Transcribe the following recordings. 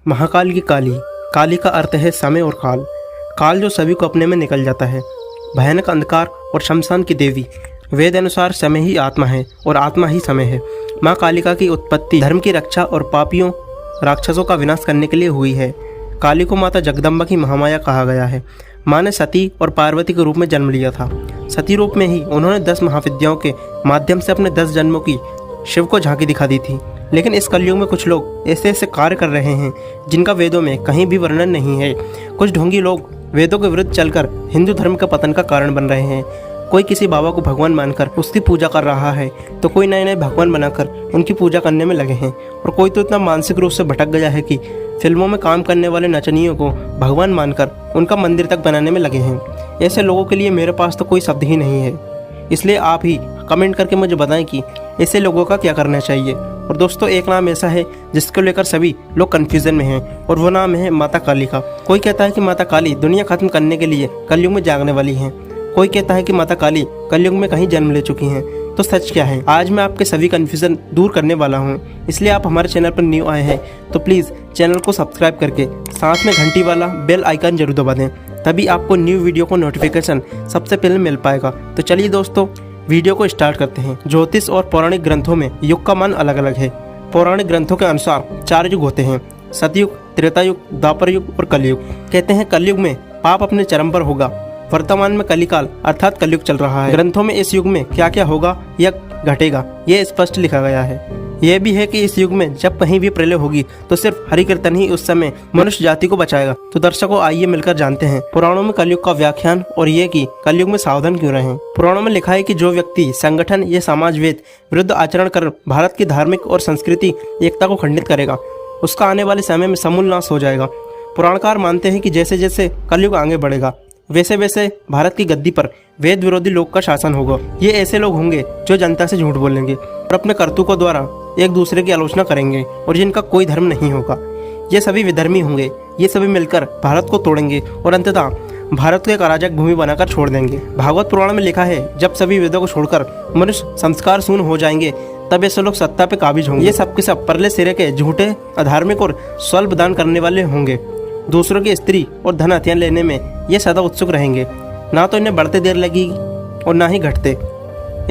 महाकाल की काली। काली का अर्थ है समय और काल। काल जो सभी को अपने में निकल जाता है। भयानक अंधकार और शमशान की देवी। वेद अनुसार समय ही आत्मा है और आत्मा ही समय है। माँ कालिका की उत्पत्ति धर्म की रक्षा और पापियों राक्षसों का विनाश करने के लिए हुई है। काली को माता जगदम्बा की महामाया कहा गया है। माँ ने सती और पार्वती के रूप में जन्म लिया था। सती रूप में ही उन्होंने 10 महाविद्याओं के माध्यम से अपने 10 जन्मों की शिव को झांकी दिखा दी थी। लेकिन इस कलयुग में कुछ लोग ऐसे ऐसे कार्य कर रहे हैं जिनका वेदों में कहीं भी वर्णन नहीं है। कुछ ढोंगी लोग वेदों के विरुद्ध चलकर हिंदू धर्म का पतन का कारण बन रहे हैं। कोई किसी बाबा को भगवान मानकर उसकी पूजा कर रहा है तो कोई नए नए भगवान बनाकर उनकी पूजा करने में लगे हैं। और कोई तो इतना मानसिक रूप से भटक गया है कि फिल्मों में काम करने वाले नचनियों को भगवान मानकर उनका मंदिर तक बनाने में लगे हैं। ऐसे लोगों के लिए मेरे पास तो कोई शब्द ही नहीं है। इसलिए आप ही कमेंट करके मुझे बताएं कि ऐसे लोगों का क्या करना चाहिए। और दोस्तों, एक नाम ऐसा है जिसको लेकर सभी लोग कन्फ्यूजन में हैं और वो नाम है माता काली का। कोई कहता है कि माता काली दुनिया खत्म करने के लिए कलयुग में जागने वाली हैं। कोई कहता है कि माता काली कलयुग में कहीं जन्म ले चुकी हैं। तो सच क्या है? आज मैं आपके सभी कन्फ्यूजन दूर करने वाला हूँ। इसलिए आप हमारे चैनल पर न्यू आए हैं तो प्लीज़ चैनल को सब्सक्राइब करके साथ में घंटी वाला बेल आइकन जरूर दबा दें, तभी आपको न्यू वीडियो को नोटिफिकेशन सबसे पहले मिल पाएगा। तो चलिए दोस्तों, वीडियो को स्टार्ट करते हैं। ज्योतिष और पौराणिक ग्रंथों में युग का मान अलग अलग है। पौराणिक ग्रंथों के अनुसार 4 युग होते हैं: सतयुग, त्रेता युग, द्वापर युग और कलयुग। कहते हैं कलयुग में पाप अपने चरम पर होगा। वर्तमान में कलिकाल अर्थात कलयुग चल रहा है। ग्रंथों में इस युग में क्या क्या होगा या घटेगा ये स्पष्ट लिखा गया है। यह भी है कि इस युग में जब कहीं भी प्रलय होगी तो सिर्फ हरि कीर्तन ही उस समय मनुष्य जाति को बचाएगा। तो दर्शकों, आइए मिलकर जानते हैं पुराणों में कलयुग का व्याख्यान और ये कि कलयुग में सावधान क्यों रहें। पुराणों में लिखा है कि जो व्यक्ति संगठन या समाजवेद विरुद्ध आचरण कर भारत की धार्मिक और संस्कृति एकता को खंडित करेगा, उसका आने वाले समय में समूल नाश हो जाएगा। पुराणकार मानते हैं कि जैसे जैसे कलयुग आगे बढ़ेगा वैसे वैसे भारत की गद्दी पर वेद विरोधी लोग का शासन होगा। ये ऐसे लोग होंगे जो जनता से झूठ बोलेंगे और अपने करतूतों द्वारा एक दूसरे की आलोचना करेंगे और जिनका कोई धर्म नहीं होगा। ये सभी विधर्मी होंगे। ये सभी मिलकर भारत को तोड़ेंगे और अंततः भारत को एक अराजक भूमि बनाकर छोड़ देंगे। भागवत पुराण में लिखा है, जब सभी वेदों को छोड़कर मनुष्य संस्कार शून्य हो जाएंगे तब ऐसे लोग सत्ता पे काबिज होंगे। ये सब के सब परले सिरे के झूठे, अधार्मिक और स्वल्प दान करने वाले होंगे। दूसरों की स्त्री और धन हथियार लेने में ये सदा उत्सुक रहेंगे। ना तो इन्हें बढ़ते देर लगेगी और ना ही घटते।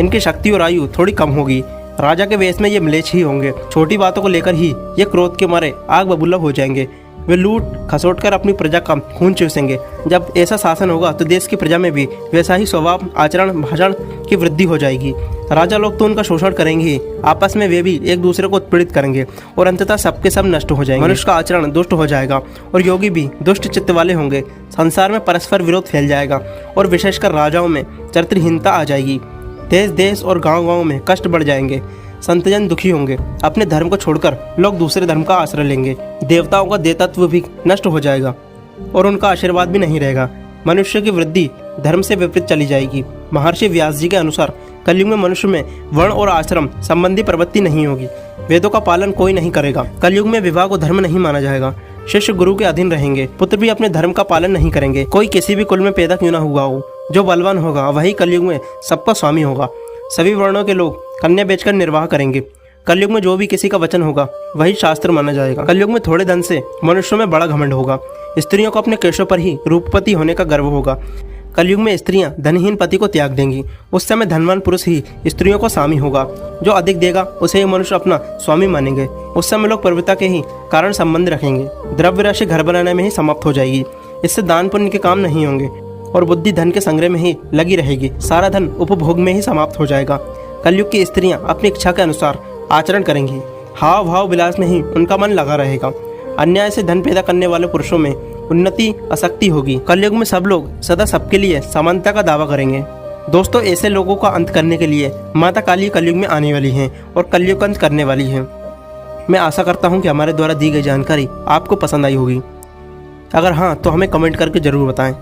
इनकी शक्ति और आयु थोड़ी कम होगी। राजा के वेश में ये म्लेच्छ ही होंगे। छोटी बातों को लेकर ही ये क्रोध के मारे आग बबूला हो जाएंगे। वे लूट खसोट कर अपनी प्रजा का खून चूसेंगे। जब ऐसा शासन होगा तो देश की प्रजा में भी वैसा ही स्वभाव, आचरण, भाषण की वृद्धि हो जाएगी। राजा लोग तो उनका शोषण करेंगे ही, आपस में वे भी एक दूसरे को उत्पीड़ित करेंगे और अंततः सबके सब नष्ट हो जाएंगे। मनुष्य का आचरण दुष्ट हो जाएगा और योगी भी दुष्ट चित्त वाले होंगे। संसार में परस्पर विरोध फैल जाएगा और विशेषकर राजाओं में चरित्रहीनता आ जाएगी। देश देश और गाँव गाँव में कष्ट बढ़ जाएंगे। संतजन दुखी होंगे। अपने धर्म को छोड़कर लोग दूसरे धर्म का आश्रय लेंगे। देवताओं का देवत्व भी नष्ट हो जाएगा और उनका आशीर्वाद भी नहीं रहेगा। मनुष्य की वृद्धि धर्म से विपरीत चली जाएगी। महर्षि व्यास जी के अनुसार कलयुग में मनुष्य में वर्ण और आश्रम संबंधी प्रवृत्ति नहीं होगी। वेदों का पालन कोई नहीं करेगा। कलयुग में विवाह को धर्म नहीं माना जाएगा। शिष्य गुरु के अधीन रहेंगे। पुत्र भी अपने धर्म का पालन नहीं करेंगे। कोई किसी भी कुल में पैदा क्यों ना हुआ हो, जो बलवान होगा वही कलयुग में सबका स्वामी होगा। सभी वर्णों के लोग कन्या बेचकर निर्वाह करेंगे। कलयुग में जो भी किसी का वचन होगा वही शास्त्र माना जाएगा। कलयुग में थोड़े धन से मनुष्यों में बड़ा घमंड होगा। स्त्रियों को अपने केशों पर ही रूपपति होने का गर्व होगा। कलयुग में स्त्रियां धनहीन पति को त्याग देंगी। उस समय धनवान पुरुष ही स्त्रियों को स्वामी होगा। जो अधिक देगा उसे ही मनुष्य अपना स्वामी मानेंगे। उस समय लोग प्रवृत्ता के ही कारण संबंध रखेंगे। द्रव्य राशि घर बनाने में ही समाप्त हो जाएगी। इससे दान पुण्य के काम नहीं होंगे और बुद्धि धन के संग्रह में ही लगी रहेगी। सारा धन उपभोग में ही समाप्त हो जाएगा। कलयुग की स्त्रियां अपनी इच्छा के अनुसार आचरण करेंगी। हाव भाव विलास में ही उनका मन लगा रहेगा। अन्याय से धन पैदा करने वाले पुरुषों में उन्नति आसक्ति होगी। कलयुग में सब लोग सदा सबके लिए समानता का दावा करेंगे। दोस्तों, ऐसे लोगों का अंत करने के लिए माता काली कलयुग में आने वाली हैं और कलयुग का अंत करने वाली हैं। मैं आशा करता हूं कि हमारे द्वारा दी गई जानकारी आपको पसंद आई होगी। अगर हाँ तो हमें कमेंट करके जरूर बताएं।